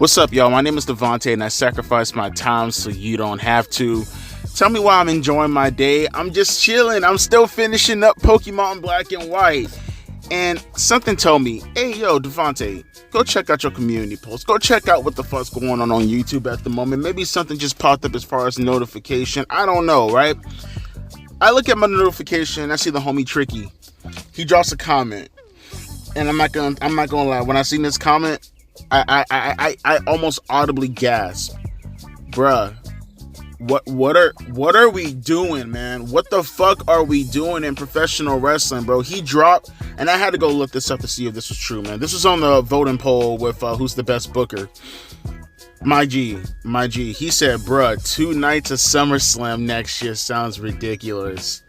What's up, y'all? My name is Devontae, and I sacrifice my time so you don't have to. Tell me why I'm enjoying my day. I'm just chilling. I'm still finishing up Pokemon Black and White. And something told me, hey, yo, Devontae, go check out your community post. Go check out what the fuck's going on YouTube at the moment. Maybe something just popped up as far as notification. I don't know, right? I look at my notification, I see the homie Tricky. He drops a comment. And I'm not gonna lie, when I seen this comment, I almost audibly gasped. Bruh, what are we doing, man? What the fuck are we doing in professional wrestling, bro? He dropped, and I had to go look this up to see if this was true, man. This was on the voting poll with who's the best booker. My G. He said, bruh, 2 nights of SummerSlam next year sounds ridiculous.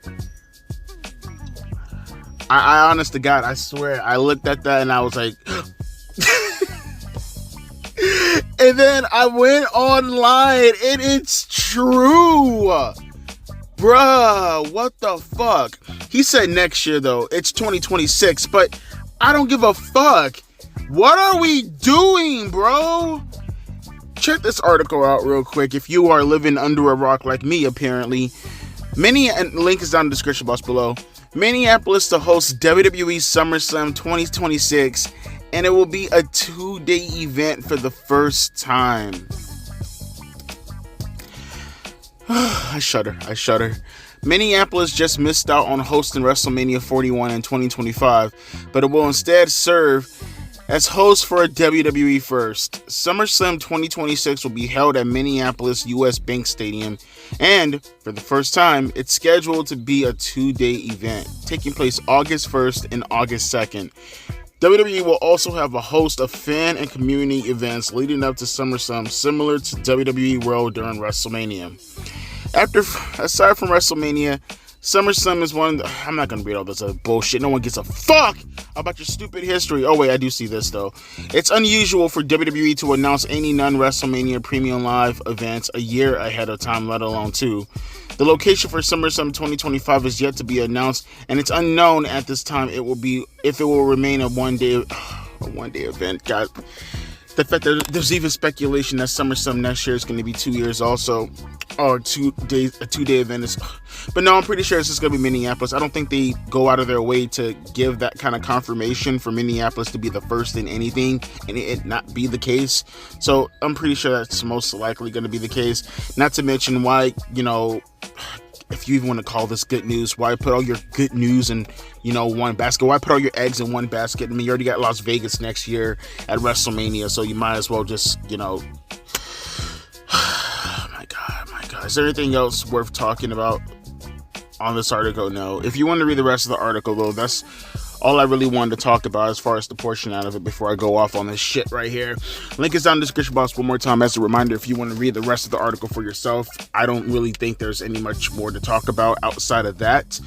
I honest to God, I swear, I looked at that and I was like... And then I went online and it's true. Bruh, what the fuck? He said next year though, it's 2026, but I don't give a fuck. What are we doing, bro? Check this article out real quick if you are living under a rock like me, apparently. Link is down in the description box below. Minneapolis to host WWE SummerSlam 2026, and it will be a 2-day event for the first time. I shudder. Minneapolis just missed out on hosting WrestleMania 41 in 2025, but it will instead serve as host for a WWE first. SummerSlam 2026 will be held at Minneapolis US Bank Stadium, and for the first time, it's scheduled to be a 2-day event, taking place August 1st and August 2nd. WWE will also have a host of fan and community events leading up to SummerSlam, similar to WWE World during WrestleMania. Aside from WrestleMania, SummerSlam is one of the... I'm not going to read all this other bullshit. No one gives a fuck about your stupid history. Oh, wait, I do see this, though. It's unusual for WWE to announce any non-WrestleMania premium live events a year ahead of time, let alone 2. The location for SummerSlam 2025 is yet to be announced, and it's unknown at this time if it will remain a one-day event. God, the fact that there's even speculation that SummerSlam next year is going to be 2 years also, or a 2-day event is. But no, I'm pretty sure it's just going to be Minneapolis. I don't think they go out of their way to give that kind of confirmation for Minneapolis to be the first in anything and it not be the case. So I'm pretty sure that's most likely going to be the case. Not to mention why, if you even want to call this good news, why put all your good news in, one basket? Why put all your eggs in one basket? I mean, you already got Las Vegas next year at WrestleMania, so you might as well just, my God. Is there anything else worth talking about on this article? No. If you want to read the rest of the article, though, that's all I really wanted to talk about as far as the portion out of it before I go off on this shit right here. Link is down in the description box one more time as a reminder if you want to read the rest of the article for yourself. I don't really think there's any much more to talk about outside of that.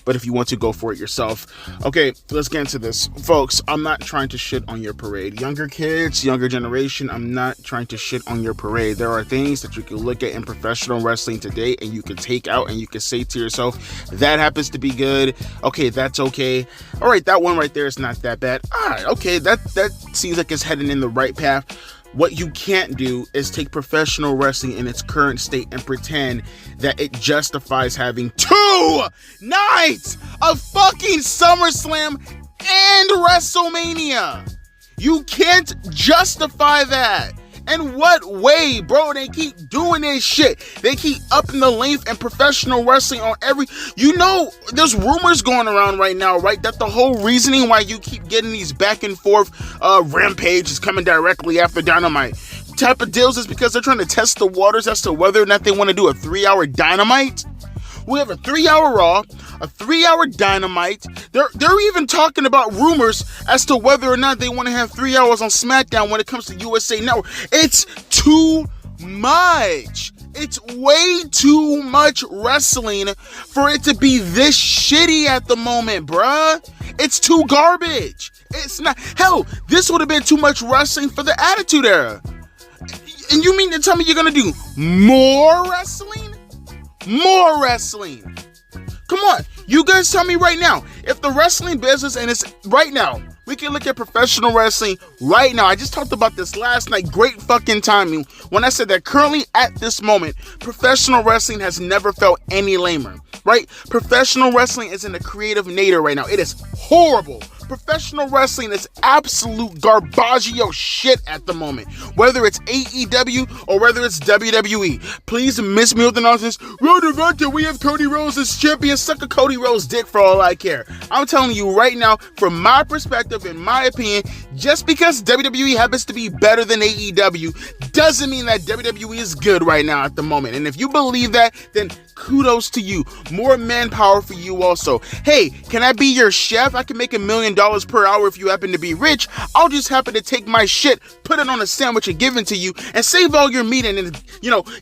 But if you want to, go for it yourself. Okay, let's get into this. Folks, I'm not trying to shit on your parade. Younger kids, younger generation, I'm not trying to shit on your parade. There are things that you can look at in professional wrestling today and you can take out and you can say to yourself, that happens to be good. Okay, that's okay. All right, that one right there is not that bad. All right, okay, that seems like it's heading in the right path. What you can't do is take professional wrestling in its current state and pretend that it justifies having 2 nights of fucking SummerSlam and WrestleMania. You can't justify that. In what way, bro? They keep doing this shit. They keep upping the length and professional wrestling on every... there's rumors going around right now, right? That the whole reasoning why you keep getting these back and forth Rampage is coming directly after Dynamite type of deals is because they're trying to test the waters as to whether or not they want to do a 3-hour Dynamite. We have a 3-hour Raw, a 3-hour Dynamite. They're even talking about rumors as to whether or not they want to have 3 hours on SmackDown when it comes to USA Network. It's too much. It's way too much wrestling for it to be this shitty at the moment, bruh. It's too garbage. It's not. Hell, this would have been too much wrestling for the Attitude Era. And you mean to tell me you're going to do more wrestling? More wrestling. Come on. You guys tell me right now. If the wrestling business, and it's right now, We can look at professional wrestling right now. I just talked about this last night. Great fucking timing when I said that currently at this moment, professional wrestling has never felt any lamer, right? Professional wrestling is in a creative nadir right now. It is horrible. Professional wrestling is absolute garbaggio shit at the moment. Whether it's AEW or whether it's WWE. Please miss me with the nonsense. Warranted, we have Cody Rhodes as champion. Suck a Cody Rhodes dick for all I care. I'm telling you right now, from my perspective, in my opinion, just because WWE happens to be better than AEW doesn't mean that WWE is good right now at the moment. And if you believe that, then kudos to you. More manpower for you also. Hey, can I be your chef? I can make $1 million per hour if you happen to be rich. I'll just happen to take my shit, put it on a sandwich and give it to you, and save all your meat and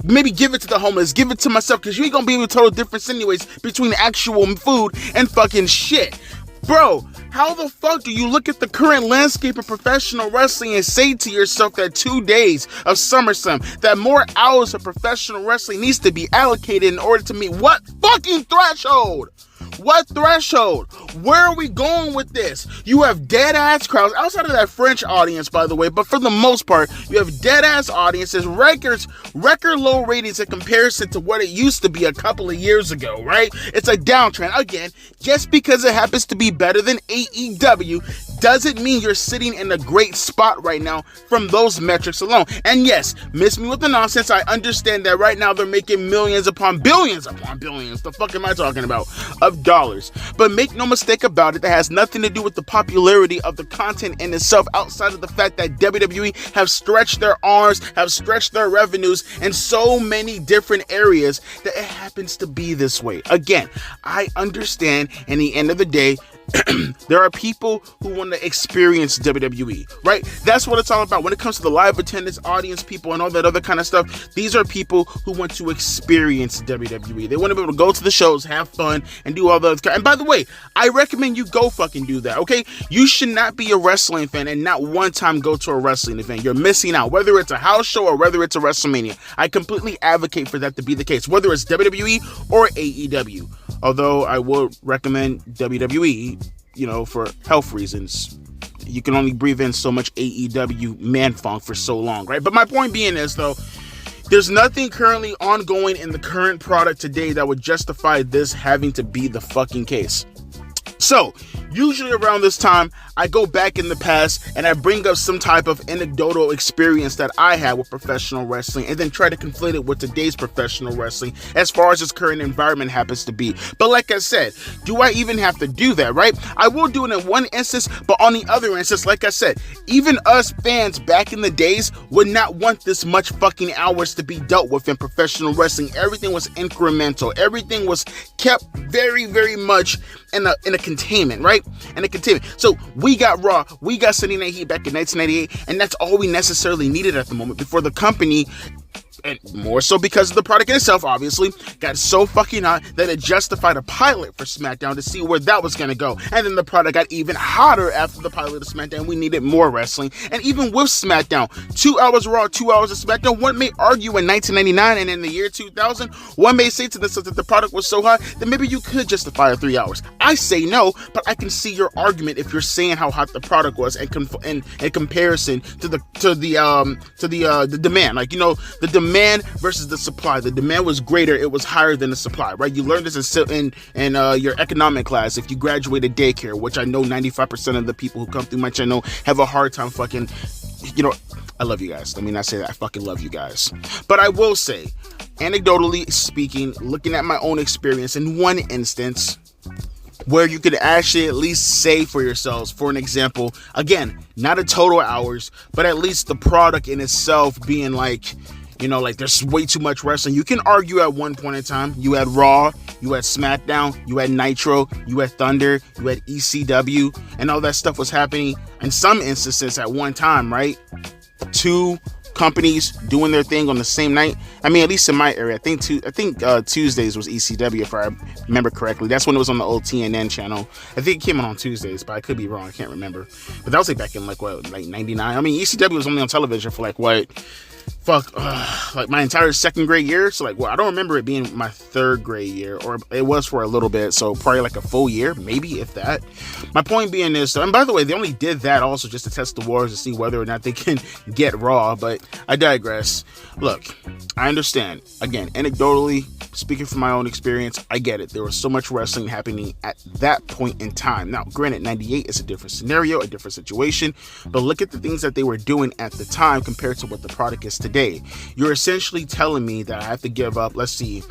maybe give it to the homeless, give it to myself, because you ain't gonna be able to tell the difference anyways between actual food and fucking shit. Bro, how the fuck do you look at the current landscape of professional wrestling and say to yourself that 2 days of SummerSlam, that more hours of professional wrestling needs to be allocated in order to meet what fucking threshold? What threshold? Where are we going with this? You have dead-ass crowds, outside of that French audience, by the way, but for the most part, you have dead-ass audiences, record low ratings in comparison to what it used to be a couple of years ago, right? It's a downtrend. Again, just because it happens to be better than AEW doesn't mean you're sitting in a great spot right now from those metrics alone. And yes, miss me with the nonsense. I understand that right now they're making millions upon billions. The fuck am I talking about? Of dollars. But make no mistake about it, that has nothing to do with the popularity of the content in itself, outside of the fact that WWE have stretched their arms, have stretched their revenues in so many different areas that it happens to be this way. Again, I understand, in the end of the day, there are people who want to experience WWE, right? That's what it's all about. When it comes to the live attendance, audience, people, and all that other kind of stuff, these are people who want to experience WWE. They want to be able to go to the shows, have fun, and do all the other. And by the way, I recommend you go fucking do that, okay? You should not be a wrestling fan and not one time go to a wrestling event. You're missing out, whether it's a house show or whether it's a WrestleMania. I completely advocate for that to be the case, whether it's WWE or AEW. Although I would recommend WWE, for health reasons. You can only breathe in so much AEW man-funk for so long, right? But my point being is, though, there's nothing currently ongoing in the current product today that would justify this having to be the fucking case. So, usually around this time, I go back in the past and I bring up some type of anecdotal experience that I had with professional wrestling, and then try to conflate it with today's professional wrestling as far as its current environment happens to be. But like I said, do I even have to do that, right? I will do it in one instance, but on the other instance, like I said, even us fans back in the days would not want this much fucking hours to be dealt with in professional wrestling. Everything was incremental. Everything was kept very, very much in a containment, right? In a containment. So we got Raw, we got Sunday Night Heat back in 1998, and that's all we necessarily needed at the moment before the company, and more so because of the product in itself, obviously, got so fucking hot that it justified a pilot for SmackDown to see where that was going to go. And then the product got even hotter after the pilot of SmackDown. We needed more wrestling. And even with SmackDown, 2 hours Raw, 2 hours of SmackDown, one may argue in 1999 and in the year 2000, one may say to themselves that the product was so hot that maybe you could justify 3 hours. I say no, but I can see your argument if you're saying how hot the product was in comparison to the demand. Like, the demand versus the supply. The demand was greater. It was higher than the supply, right? You learned this in your economic class if you graduated daycare, which I know 95% of the people who come through my channel have a hard time fucking, I love you guys. Let me not say that. I fucking love you guys. But I will say, anecdotally speaking, looking at my own experience in one instance, where you could actually at least say for yourselves, for an example, again, not a total hours, but at least the product in itself being like, there's way too much wrestling. You can argue at one point in time, you had Raw, you had SmackDown, you had Nitro, you had Thunder, you had ECW, and all that stuff was happening in some instances at one time, right? 2 companies doing their thing on the same night. I mean, at least in my area, I think Tuesdays was ECW, if I remember correctly. That's when it was on the old TNN channel. I think it came on Tuesdays, but I could be wrong. I can't remember. But that was back in like 99. I mean, ECW was only on television for like my entire second grade year. So like, well, I don't remember it being my third grade year, or it was for a little bit. So probably like a full year, maybe, if that. My point being is, and by the way, they only did that also just to test the waters to see whether or not they can get Raw, but I digress. Look, I understand. Again, anecdotally, speaking from my own experience, I get it. There was so much wrestling happening at that point in time. Now, granted, 98 is a different scenario, a different situation, but look at the things that they were doing at the time compared to what the product is today. You're essentially telling me that I have to give up, let's see,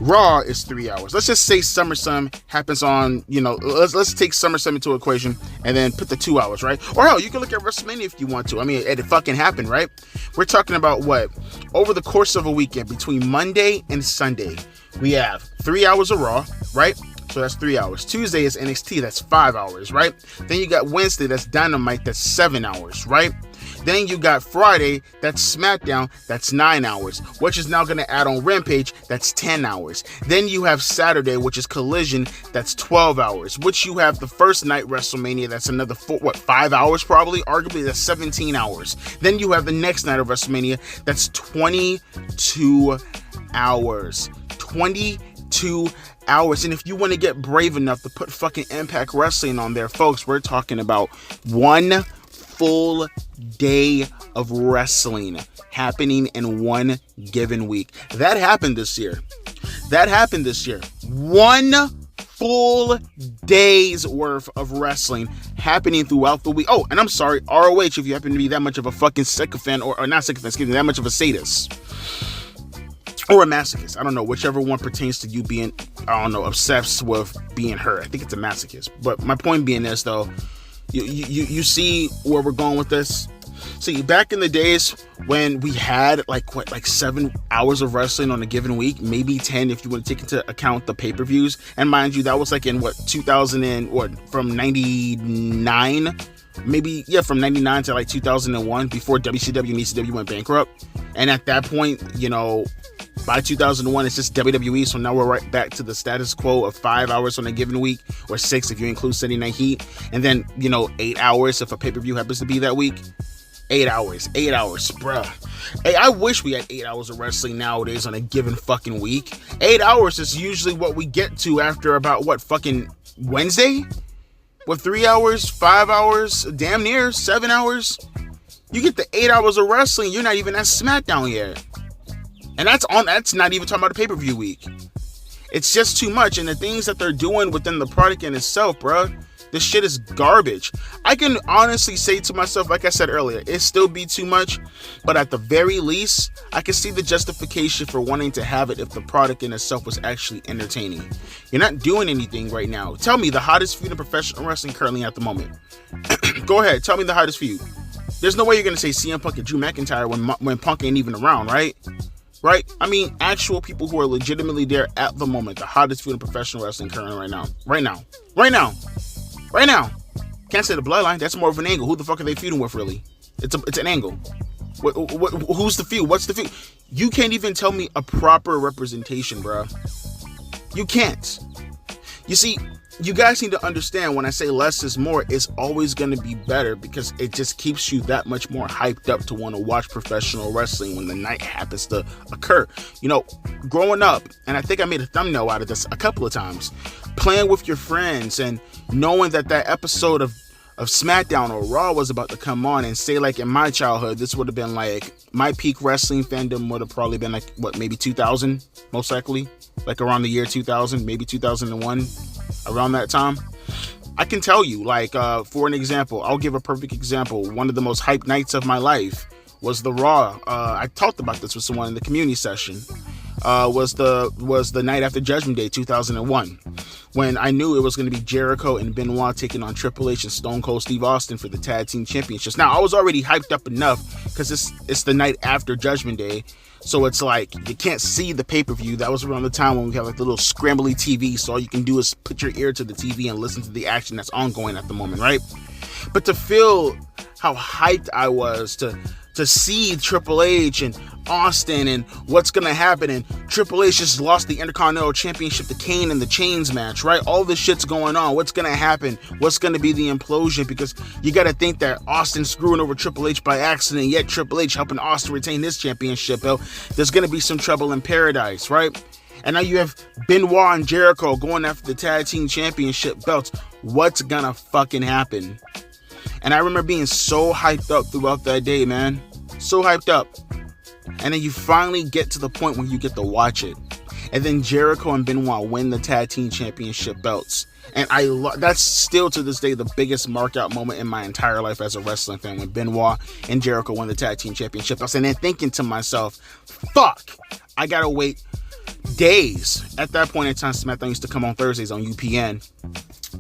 Raw is 3 hours. Let's just say SummerSlam happens on, let's take SummerSlam into equation and then put the 2 hours, right? Or hell, you can look at WrestleMania if you want to. I mean, it fucking happened, right? We're talking about what? Over the course of a weekend, between Monday and Sunday, we have 3 hours of Raw, right? So that's 3 hours. Tuesday is NXT, that's 5 hours, right? Then you got Wednesday, that's Dynamite, that's 7 hours, right? Then you got Friday, that's SmackDown, that's 9 hours, which is now going to add on Rampage, that's 10 hours. Then you have Saturday, which is Collision, that's 12 hours, which you have the first night WrestleMania, that's another 5 hours probably, arguably that's 17 hours. Then you have the next night of WrestleMania, that's 22 hours. 22 hours. And if you want to get brave enough to put fucking Impact Wrestling on there, folks, we're talking about one full day of wrestling happening in one given week. That happened this year. One full day's worth of wrestling happening throughout the week. Oh, and I'm sorry, ROH, if you happen to be that much of a fucking sycophant, or not sycophant, excuse me, that much of a sadist. Or a masochist. I don't know, whichever one pertains to you being, obsessed with being hurt. I think it's a masochist. But my point being is, though, you see where we're going with this? See, back in the days when we had like 7 hours of wrestling on a given week, maybe 10 if you want to take into account the pay-per-views. And mind you, that was like in 2000 and from 99, maybe, yeah, from 99 to like 2001, before WCW and ECW went bankrupt. And at that point, by 2001, it's just WWE, so now we're right back to the status quo of 5 hours on a given week, or 6 if you include Sunday Night Heat, and then, 8 hours if a pay-per-view happens to be that week. 8 hours, bruh. Hey, I wish we had 8 hours of wrestling nowadays on a given fucking week. 8 hours is usually what we get to after about, fucking Wednesday? What, 3 hours, 5 hours, damn near 7 hours? You get the 8 hours of wrestling, you're not even at SmackDown yet. And that's not even talking about a pay-per-view week. It's just too much. And the things that they're doing within the product in itself, bruh, this shit is garbage. I can honestly say to myself, like I said earlier, it still be too much. But at the very least, I can see the justification for wanting to have it if the product in itself was actually entertaining. You're not doing anything right now. Tell me the hottest feud in professional wrestling currently at the moment. Go ahead, tell me the hottest feud. There's no way you're going to say CM Punk and Drew McIntyre when Punk ain't even around, right? Right? I mean, actual people who are legitimately there at the moment. The hottest feud in professional wrestling currently right now. Can't say the Bloodline. That's more of an angle. Who the fuck are they feuding with, really? It's an angle. Who's the feud? What's the feud? You can't even tell me a proper representation, bro. You can't. You see, you guys need to understand when I say less is more, it's always going to be better because it just keeps you that much more hyped up to want to watch professional wrestling when the night happens to occur. Growing up, and I think I made a thumbnail out of this a couple of times, playing with your friends and knowing that episode of SmackDown or Raw was about to come on, and say like in my childhood, this would have been like my peak wrestling fandom would have probably been like, maybe 2000, most likely, like around the year 2000, maybe 2001. Around that time, I can tell you, for an example, I'll give a perfect example. One of the most hyped nights of my life was the Raw. I talked about this with someone in the community session. Was the night after Judgment Day 2001, when I knew it was going to be Jericho and Benoit taking on Triple H and Stone Cold Steve Austin for the Tag Team Championships. Now, I was already hyped up enough because it's the night after Judgment Day. So it's like, you can't see the pay-per-view. That was around the time when we had like the little scrambly TV. So all you can do is put your ear to the TV and listen to the action that's ongoing at the moment, right? But to feel how hyped I was to to see Triple H and Austin and what's going to happen. And Triple H just lost the Intercontinental Championship to Kane in the Chains match, right? All this shit's going on. What's going to happen? What's going to be the implosion? Because you got to think that Austin screwing over Triple H by accident, yet Triple H helping Austin retain his championship belt. There's going to be some trouble in paradise, right? And now you have Benoit and Jericho going after the tag team championship belts. What's going to fucking happen? And I remember being so hyped up throughout that day, man. So hyped up. And then you finally get to the point where you get to watch it. And then Jericho and Benoit win the tag team championship belts. And that's still to this day the biggest markout moment in my entire life as a wrestling fan, when Benoit and Jericho won the tag team championship belts. And then thinking to myself, fuck, I gotta wait days. At that point in time, SmackDown used to come on Thursdays on UPN.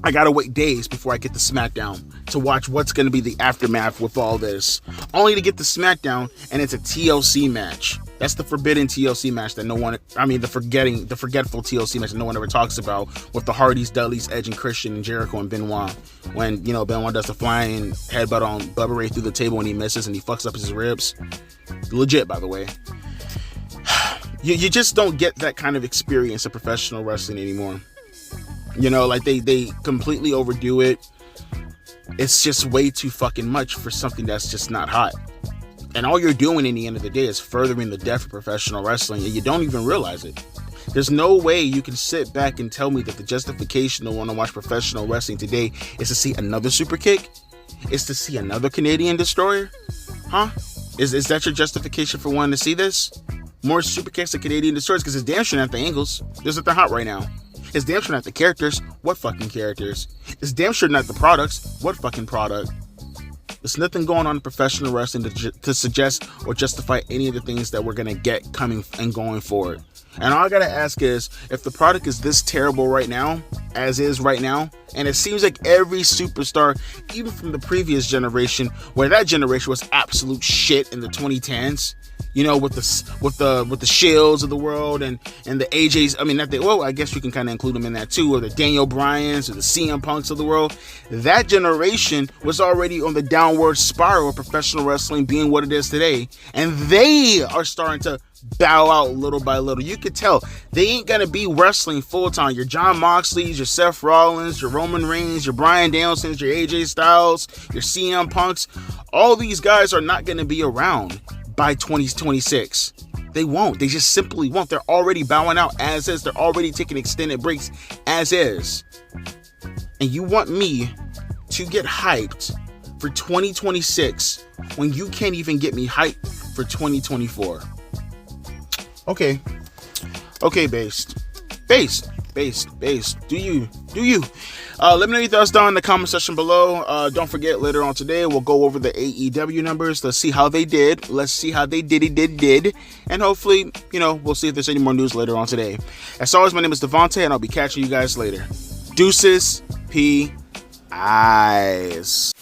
I gotta wait days before I get to SmackDown to watch what's gonna be the aftermath with all this. Only to get to SmackDown and it's a TLC match. That's the forbidden TLC match that the forgetful TLC match that no one ever talks about, with the Hardys, Dudleys, Edge and Christian, and Jericho and Benoit. When, Benoit does the flying headbutt on Bubba Ray through the table and he misses and he fucks up his ribs. Legit, by the way. You just don't get that kind of experience of professional wrestling anymore. They completely overdo it. It's just way too fucking much for something that's just not hot. And all you're doing in the end of the day is furthering the death of professional wrestling, and you don't even realize it. There's no way you can sit back and tell me that the justification to want to watch professional wrestling today is to see another super kick? Is to see another Canadian destroyer? Huh? Is that your justification for wanting to see this? More super kicks and Canadian destroyers? Because it's damn sure not the angles. There's nothing hot right now. It's damn sure not the characters. What fucking characters? It's damn sure not the products. What fucking product? There's nothing going on in professional wrestling to suggest or justify any of the things that we're going to get coming and going forward. And all I got to ask is, if the product is this terrible right now, as is right now, and it seems like every superstar, even from the previous generation, where that generation was absolute shit in the 2010s, with the Shields of the world and the AJs. I guess you can kind of include them in that too, or the Daniel Bryans or the CM Punks of the world. That generation was already on the downward spiral of professional wrestling being what it is today, and they are starting to bow out little by little. You could tell they ain't gonna be wrestling full time. Your John Moxleys, your Seth Rollins, your Roman Reigns, your Bryan Danielsons, your AJ Styles, your CM Punks. All these guys are not gonna be around by 2026. They won't. They just simply won't. They're already bowing out as is. They're already taking extended breaks as is. And you want me to get hyped for 2026 when you can't even get me hyped for 2024? Okay, based. Do you? Let me know your thoughts down in the comment section below. Don't forget, later on today, we'll go over the AEW numbers. Let's see how they did. Let's see how they did. And hopefully, we'll see if there's any more news later on today. As always, my name is Devontae, and I'll be catching you guys later. Deuces, P. Eyes.